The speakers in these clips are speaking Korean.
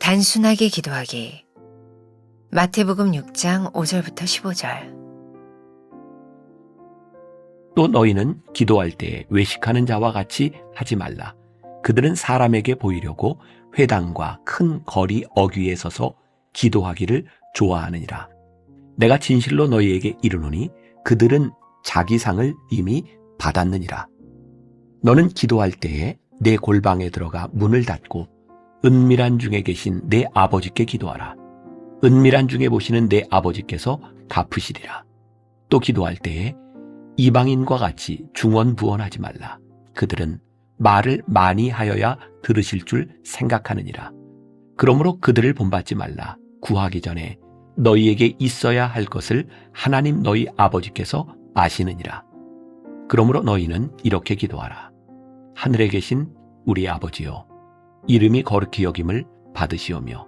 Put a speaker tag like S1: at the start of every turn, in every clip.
S1: 단순하게 기도하기. 마태복음 6장 5절부터 15절.
S2: 또 너희는 기도할 때 외식하는 자와 같이 하지 말라. 그들은 사람에게 보이려고 회당과 큰 거리 어귀에 서서 기도하기를 좋아하느니라. 내가 진실로 너희에게 이르노니 그들은 자기 상을 이미 받았느니라. 너는 기도할 때에 내 골방에 들어가 문을 닫고 은밀한 중에 계신 내 아버지께 기도하라. 은밀한 중에 보시는 내 아버지께서 갚으시리라. 또 기도할 때에 이방인과 같이 중언부언하지 말라. 그들은 말을 많이 하여야 들으실 줄 생각하느니라. 그러므로 그들을 본받지 말라. 구하기 전에 너희에게 있어야 할 것을 하나님 너희 아버지께서 아시느니라. 그러므로 너희는 이렇게 기도하라. 하늘에 계신 우리 아버지여, 이름이 거룩히 여김을 받으시오며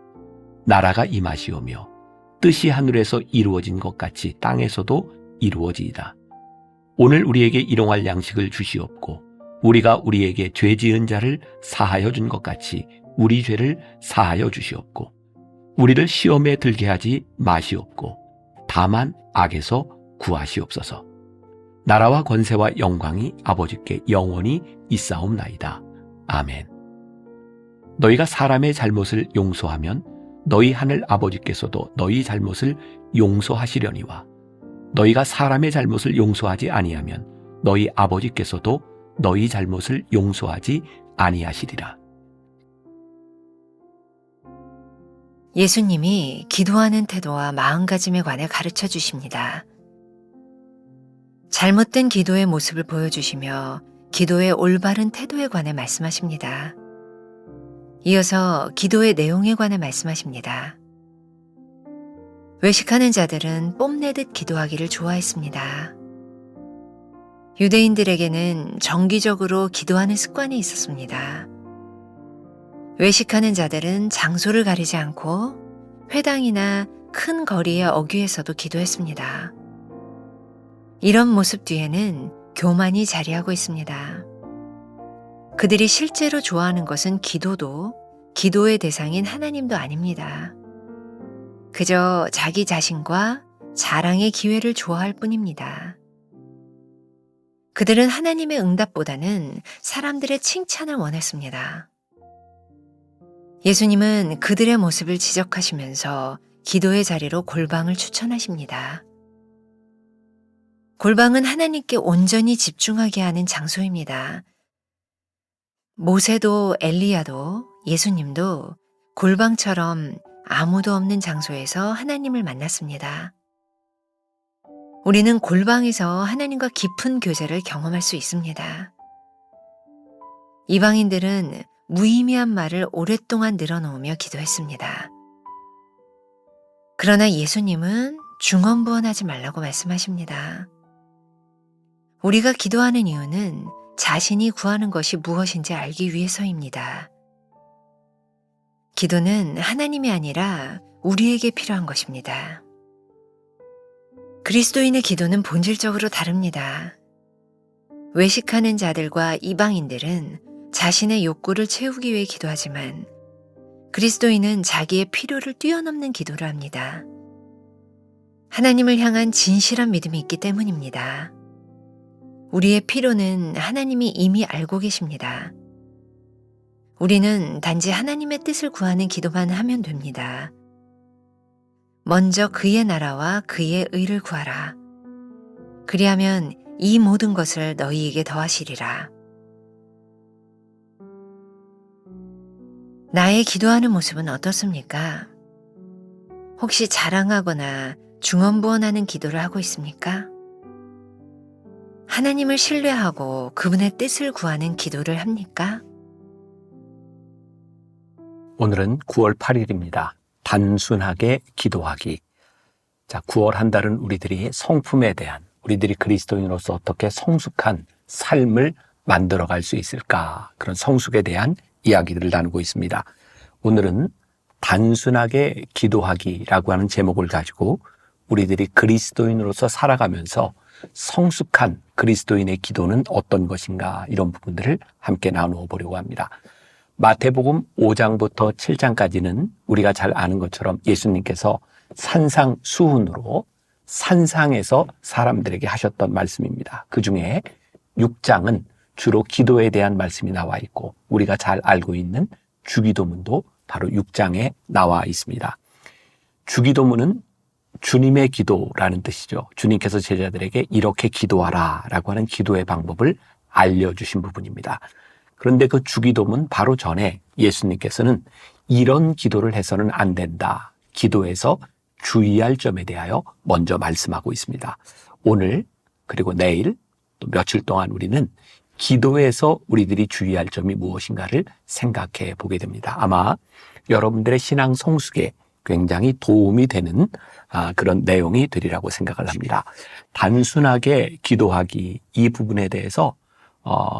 S2: 나라가 임하시오며 뜻이 하늘에서 이루어진 것 같이 땅에서도 이루어지이다. 오늘 우리에게 일용할 양식을 주시옵고 우리가 우리에게 죄 지은 자를 사하여 준 것 같이 우리 죄를 사하여 주시옵고 우리를 시험에 들게 하지 마시옵고 다만 악에서 구하시옵소서. 나라와 권세와 영광이 아버지께 영원히 있사옵나이다. 아멘. 너희가 사람의 잘못을 용서하면 너희 하늘 아버지께서도 너희 잘못을 용서하시려니와 너희가 사람의 잘못을 용서하지 아니하면 너희 아버지께서도 너희 잘못을 용서하지 아니하시리라.
S1: 예수님이 기도하는 태도와 마음가짐에 관해 가르쳐 주십니다. 잘못된 기도의 모습을 보여주시며 기도의 올바른 태도에 관해 말씀하십니다. 이어서 기도의 내용에 관해 말씀하십니다. 외식하는 자들은 뽐내듯 기도하기를 좋아했습니다. 유대인들에게는 정기적으로 기도하는 습관이 있었습니다. 외식하는 자들은 장소를 가리지 않고 회당이나 큰 거리의 어귀에서도 기도했습니다. 이런 모습 뒤에는 교만이 자리하고 있습니다. 그들이 실제로 좋아하는 것은 기도도 기도의 대상인 하나님도 아닙니다. 그저 자기 자신과 자랑의 기회를 좋아할 뿐입니다. 그들은 하나님의 응답보다는 사람들의 칭찬을 원했습니다. 예수님은 그들의 모습을 지적하시면서 기도의 자리로 골방을 추천하십니다. 골방은 하나님께 온전히 집중하게 하는 장소입니다. 모세도 엘리야도 예수님도 골방처럼 아무도 없는 장소에서 하나님을 만났습니다. 우리는 골방에서 하나님과 깊은 교제를 경험할 수 있습니다. 이방인들은 무의미한 말을 오랫동안 늘어놓으며 기도했습니다. 그러나 예수님은 중언부언하지 말라고 말씀하십니다. 우리가 기도하는 이유는 자신이 구하는 것이 무엇인지 알기 위해서입니다. 기도는 하나님이 아니라 우리에게 필요한 것입니다. 그리스도인의 기도는 본질적으로 다릅니다. 외식하는 자들과 이방인들은 자신의 욕구를 채우기 위해 기도하지만 그리스도인은 자기의 필요를 뛰어넘는 기도를 합니다. 하나님을 향한 진실한 믿음이 있기 때문입니다. 우리의 필요는 하나님이 이미 알고 계십니다. 우리는 단지 하나님의 뜻을 구하는 기도만 하면 됩니다. 먼저 그의 나라와 그의 의를 구하라. 그리하면 이 모든 것을 너희에게 더하시리라. 나의 기도하는 모습은 어떻습니까? 혹시 자랑하거나 중언부언하는 기도를 하고 있습니까? 하나님을 신뢰하고 그분의 뜻을 구하는 기도를 합니까?
S2: 오늘은 9월 8일입니다. 단순하게 기도하기. 자, 9월 한 달은 우리들이 성품에 대한, 우리들이 그리스도인으로서 어떻게 성숙한 삶을 만들어갈 수 있을까? 그런 성숙에 대한 이야기들을 나누고 있습니다. 오늘은 단순하게 기도하기라고 하는 제목을 가지고 우리들이 그리스도인으로서 살아가면서 성숙한 그리스도인의 기도는 어떤 것인가, 이런 부분들을 함께 나누어 보려고 합니다. 마태복음 5장부터 7장까지는 우리가 잘 아는 것처럼 예수님께서 산상수훈으로 산상에서 사람들에게 하셨던 말씀입니다. 그 중에 6장은 주로 기도에 대한 말씀이 나와 있고, 우리가 잘 알고 있는 주기도문도 바로 6장에 나와 있습니다. 주기도문은 주님의 기도라는 뜻이죠. 주님께서 제자들에게 이렇게 기도하라 라고 하는 기도의 방법을 알려주신 부분입니다. 그런데 그 주기도문 바로 전에 예수님께서는 이런 기도를 해서는 안 된다, 기도에서 주의할 점에 대하여 먼저 말씀하고 있습니다. 오늘 그리고 내일 또 며칠 동안 우리는 기도에서 우리들이 주의할 점이 무엇인가를 생각해 보게 됩니다. 아마 여러분들의 신앙 성숙에 굉장히 도움이 되는 그런 내용이 되리라고 생각을 합니다. 단순하게 기도하기, 이 부분에 대해서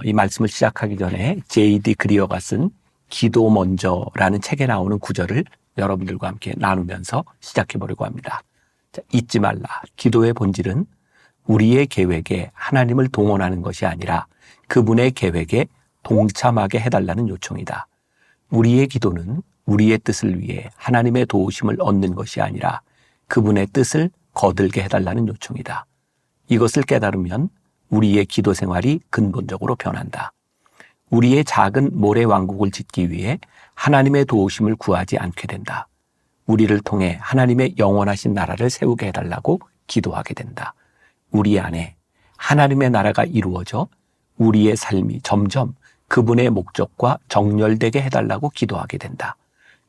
S2: 이 말씀을 시작하기 전에 J.D. 그리어가 쓴 기도 먼저라는 책에 나오는 구절을 여러분들과 함께 나누면서 시작해 보려고 합니다. 자, 잊지 말라. 기도의 본질은 우리의 계획에 하나님을 동원하는 것이 아니라 그분의 계획에 동참하게 해달라는 요청이다. 우리의 기도는 우리의 뜻을 위해 하나님의 도우심을 얻는 것이 아니라 그분의 뜻을 거들게 해달라는 요청이다. 이것을 깨달으면 우리의 기도 생활이 근본적으로 변한다. 우리의 작은 모래 왕국을 짓기 위해 하나님의 도우심을 구하지 않게 된다. 우리를 통해 하나님의 영원하신 나라를 세우게 해달라고 기도하게 된다. 우리 안에 하나님의 나라가 이루어져 우리의 삶이 점점 그분의 목적과 정렬되게 해달라고 기도하게 된다.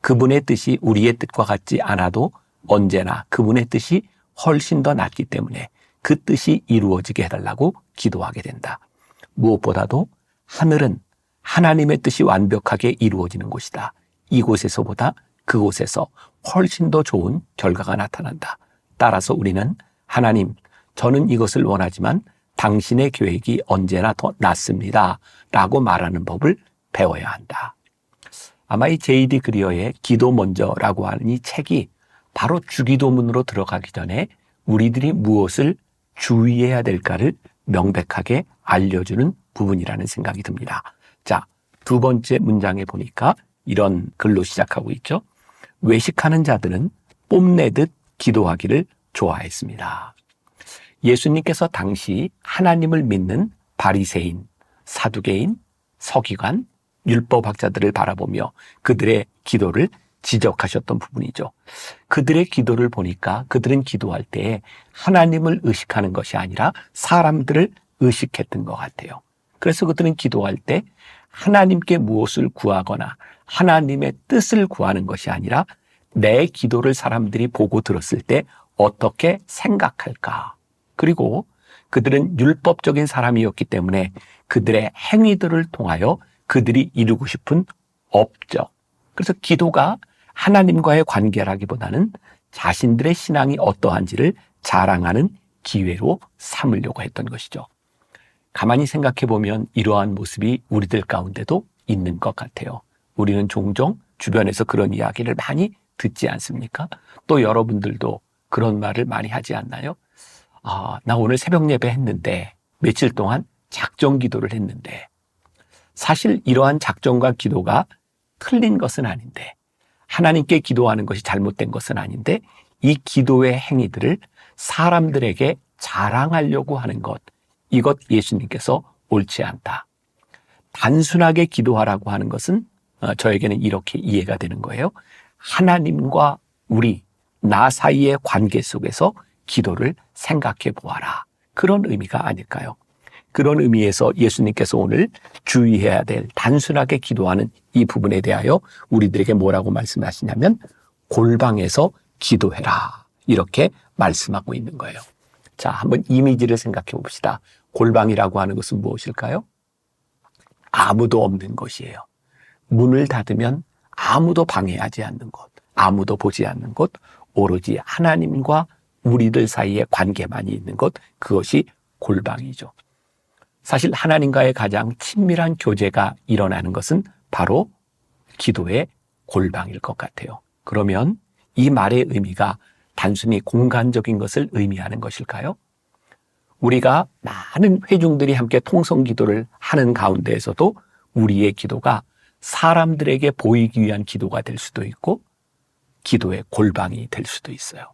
S2: 그분의 뜻이 우리의 뜻과 같지 않아도 언제나 그분의 뜻이 훨씬 더 낫기 때문에 그 뜻이 이루어지게 해달라고 기도하게 된다. 무엇보다도 하늘은 하나님의 뜻이 완벽하게 이루어지는 곳이다. 이곳에서보다 그곳에서 훨씬 더 좋은 결과가 나타난다. 따라서 우리는 하나님, 저는 이것을 원하지만 당신의 계획이 언제나 더 낫습니다 라고 말하는 법을 배워야 한다. 아마 이 J.D. 그리어의 기도 먼저라고 하는 이 책이 바로 주기도문으로 들어가기 전에 우리들이 무엇을 주의해야 될까를 명백하게 알려주는 부분이라는 생각이 듭니다. 자, 두 번째 문장에 보니까 이런 글로 시작하고 있죠. 외식하는 자들은 뽐내듯 기도하기를 좋아했습니다. 예수님께서 당시 하나님을 믿는 바리새인, 사두개인, 서기관, 율법학자들을 바라보며 그들의 기도를 지적하셨던 부분이죠. 그들의 기도를 보니까 그들은 기도할 때 하나님을 의식하는 것이 아니라 사람들을 의식했던 것 같아요. 그래서 그들은 기도할 때 하나님께 무엇을 구하거나 하나님의 뜻을 구하는 것이 아니라 내 기도를 사람들이 보고 들었을 때 어떻게 생각할까? 그리고 그들은 율법적인 사람이었기 때문에 그들의 행위들을 통하여 그들이 이루고 싶은 업적, 그래서 기도가 하나님과의 관계라기보다는 자신들의 신앙이 어떠한지를 자랑하는 기회로 삼으려고 했던 것이죠. 가만히 생각해 보면 이러한 모습이 우리들 가운데도 있는 것 같아요. 우리는 종종 주변에서 그런 이야기를 많이 듣지 않습니까? 또 여러분들도 그런 말을 많이 하지 않나요? 나 오늘 새벽 예배 했는데, 며칠 동안 작정 기도를 했는데, 사실 이러한 작정과 기도가 틀린 것은 아닌데, 하나님께 기도하는 것이 잘못된 것은 아닌데, 이 기도의 행위들을 사람들에게 자랑하려고 하는 것, 이것 예수님께서 옳지 않다. 단순하게 기도하라고 하는 것은 저에게는 이렇게 이해가 되는 거예요. 하나님과 우리, 나 사이의 관계 속에서 기도를 생각해 보아라. 그런 의미가 아닐까요? 그런 의미에서 예수님께서 오늘 주의해야 될 단순하게 기도하는 이 부분에 대하여 우리들에게 뭐라고 말씀하시냐면 골방에서 기도해라. 이렇게 말씀하고 있는 거예요. 자, 한번 이미지를 생각해 봅시다. 골방이라고 하는 것은 무엇일까요? 아무도 없는 곳이에요. 문을 닫으면 아무도 방해하지 않는 곳, 아무도 보지 않는 곳, 오로지 하나님과 우리들 사이의 관계만이 있는 곳, 그것이 골방이죠. 사실 하나님과의 가장 친밀한 교제가 일어나는 것은 바로 기도의 골방일 것 같아요. 그러면 이 말의 의미가 단순히 공간적인 것을 의미하는 것일까요? 우리가 많은 회중들이 함께 통성 기도를 하는 가운데에서도 우리의 기도가 사람들에게 보이기 위한 기도가 될 수도 있고 기도의 골방이 될 수도 있어요.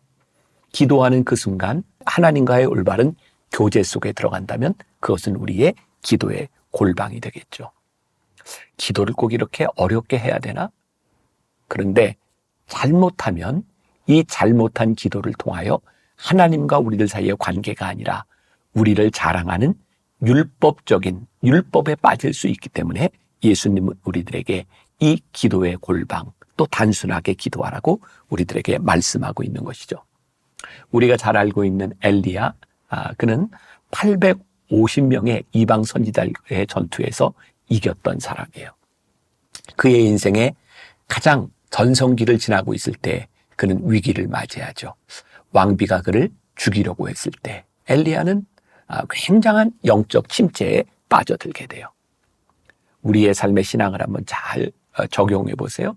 S2: 기도하는 그 순간 하나님과의 올바른 교제 속에 들어간다면 그것은 우리의 기도의 골방이 되겠죠. 기도를 꼭 이렇게 어렵게 해야 되나? 그런데 잘못하면 이 잘못한 기도를 통하여 하나님과 우리들 사이의 관계가 아니라 우리를 자랑하는 율법적인 율법에 빠질 수 있기 때문에 예수님은 우리들에게 이 기도의 골방, 또 단순하게 기도하라고 우리들에게 말씀하고 있는 것이죠. 우리가 잘 알고 있는 엘리야, 그는 850명의 이방 선지자의 전투에서 이겼던 사람이에요. 그의 인생에 가장 전성기를 지나고 있을 때 그는 위기를 맞이하죠. 왕비가 그를 죽이려고 했을 때 엘리야는 굉장한 영적 침체에 빠져들게 돼요. 우리의 삶의 신앙을 한번 잘 적용해 보세요.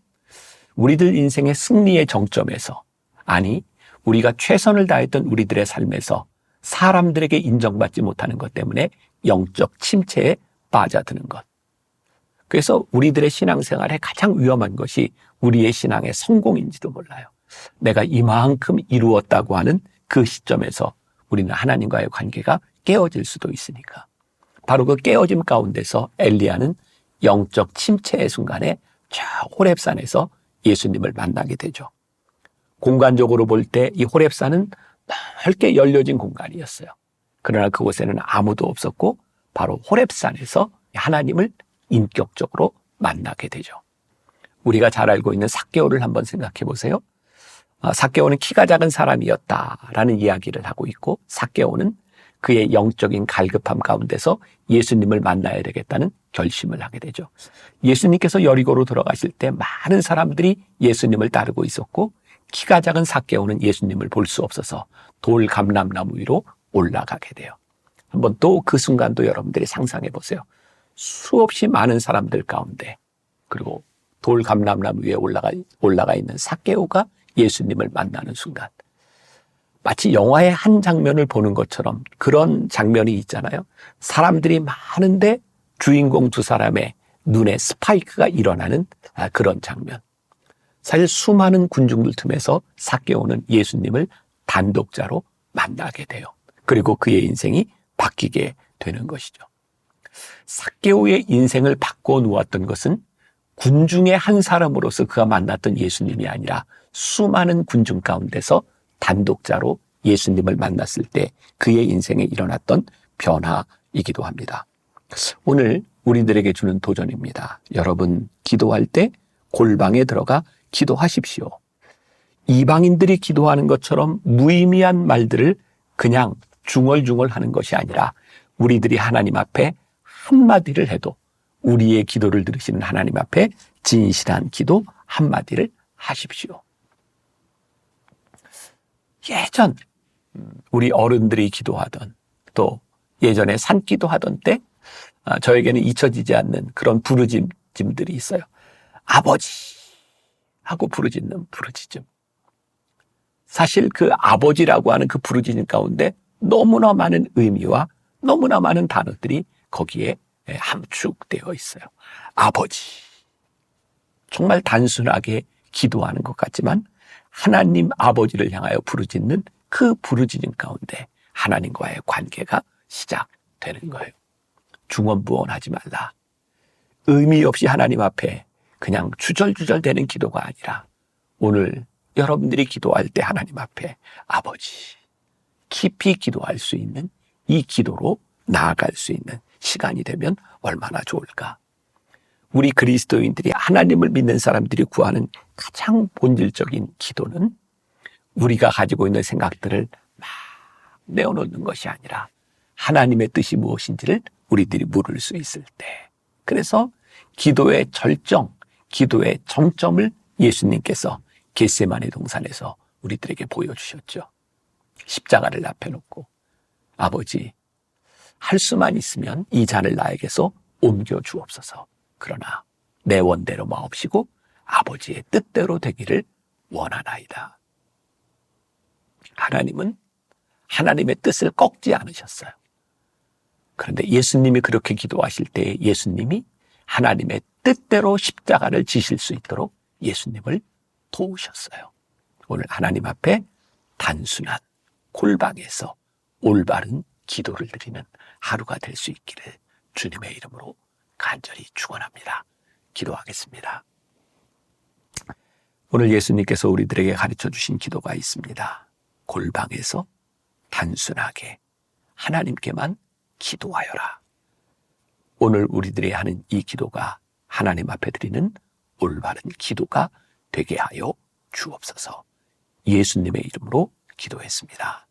S2: 우리들 인생의 승리의 정점에서, 아니 우리가 최선을 다했던 우리들의 삶에서 사람들에게 인정받지 못하는 것 때문에 영적 침체에 빠져드는 것. 그래서 우리들의 신앙생활에 가장 위험한 것이 우리의 신앙의 성공인지도 몰라요. 내가 이만큼 이루었다고 하는 그 시점에서 우리는 하나님과의 관계가 깨어질 수도 있으니까. 바로 그 깨어짐 가운데서 엘리야는 영적 침체의 순간에 저 호렙산에서 예수님을 만나게 되죠. 공간적으로 볼 때 이 호렙산은 넓게 열려진 공간이었어요. 그러나 그곳에는 아무도 없었고 바로 호렙산에서 하나님을 인격적으로 만나게 되죠. 우리가 잘 알고 있는 삭개오를 한번 생각해 보세요. 삭개오는 키가 작은 사람이었다라는 이야기를 하고 있고 삭개오는 그의 영적인 갈급함 가운데서 예수님을 만나야 되겠다는 결심을 하게 되죠. 예수님께서 여리고로 들어가실 때 많은 사람들이 예수님을 따르고 있었고 키가 작은 삭개오는 예수님을 볼 수 없어서 돌 감람나무 위로 올라가게 돼요. 한번 또 그 순간도 여러분들이 상상해 보세요. 수없이 많은 사람들 가운데 그리고 돌 감람나무 위에 올라가 있는 삭개오가 예수님을 만나는 순간, 마치 영화의 한 장면을 보는 것처럼 그런 장면이 있잖아요. 사람들이 많은데 주인공 두 사람의 눈에 스파이크가 일어나는 그런 장면. 사실 수많은 군중들 틈에서 삭개오는 예수님을 단독자로 만나게 돼요. 그리고 그의 인생이 바뀌게 되는 것이죠. 삭개오의 인생을 바꿔 놓았던 것은 군중의 한 사람으로서 그가 만났던 예수님이 아니라 수많은 군중 가운데서 단독자로 예수님을 만났을 때 그의 인생에 일어났던 변화이기도 합니다. 오늘 우리들에게 주는 도전입니다. 여러분 기도할 때 골방에 들어가 기도하십시오. 이방인들이 기도하는 것처럼 무의미한 말들을 그냥 중얼중얼 하는 것이 아니라 우리들이 하나님 앞에 한마디를 해도 우리의 기도를 들으시는 하나님 앞에 진실한 기도 한마디를 하십시오. 예전 우리 어른들이 기도하던 또 예전에 산기도 하던 때 저에게는 잊혀지지 않는 그런 부르짖음들이 있어요. 아버지 하고 부르짖는 부르짖음. 사실 그 아버지라고 하는 그 부르짖음 가운데 너무나 많은 의미와 너무나 많은 단어들이 거기에 함축되어 있어요. 아버지. 정말 단순하게 기도하는 것 같지만 하나님 아버지를 향하여 부르짖는 그 부르짖음 가운데 하나님과의 관계가 시작되는 거예요. 중언부언하지 말라. 의미 없이 하나님 앞에 그냥 주절주절 되는 기도가 아니라 오늘 여러분들이 기도할 때 하나님 앞에 아버지 깊이 기도할 수 있는 이 기도로 나아갈 수 있는 시간이 되면 얼마나 좋을까. 우리 그리스도인들이 하나님을 믿는 사람들이 구하는 가장 본질적인 기도는 우리가 가지고 있는 생각들을 막 내어놓는 것이 아니라 하나님의 뜻이 무엇인지를 우리들이 물을 수 있을 때, 그래서 기도의 절정, 기도의 정점을 예수님께서 겟세마네 동산에서 우리들에게 보여주셨죠. 십자가를 앞에 놓고 아버지 할 수만 있으면 이 잔을 나에게서 옮겨 주옵소서. 그러나 내 원대로 마옵시고 아버지의 뜻대로 되기를 원하나이다. 하나님은 하나님의 뜻을 꺾지 않으셨어요. 그런데 예수님이 그렇게 기도하실 때 예수님이 하나님의 뜻대로 십자가를 지실 수 있도록 예수님을 도우셨어요. 오늘 하나님 앞에 단순한 골방에서 올바른 기도를 드리는 하루가 될 수 있기를 주님의 이름으로 간절히 축원합니다. 기도하겠습니다. 오늘 예수님께서 우리들에게 가르쳐 주신 기도가 있습니다. 골방에서 단순하게 하나님께만 기도하여라. 오늘 우리들이 하는 이 기도가 하나님 앞에 드리는 올바른 기도가 되게 하여 주옵소서. 예수님의 이름으로 기도했습니다.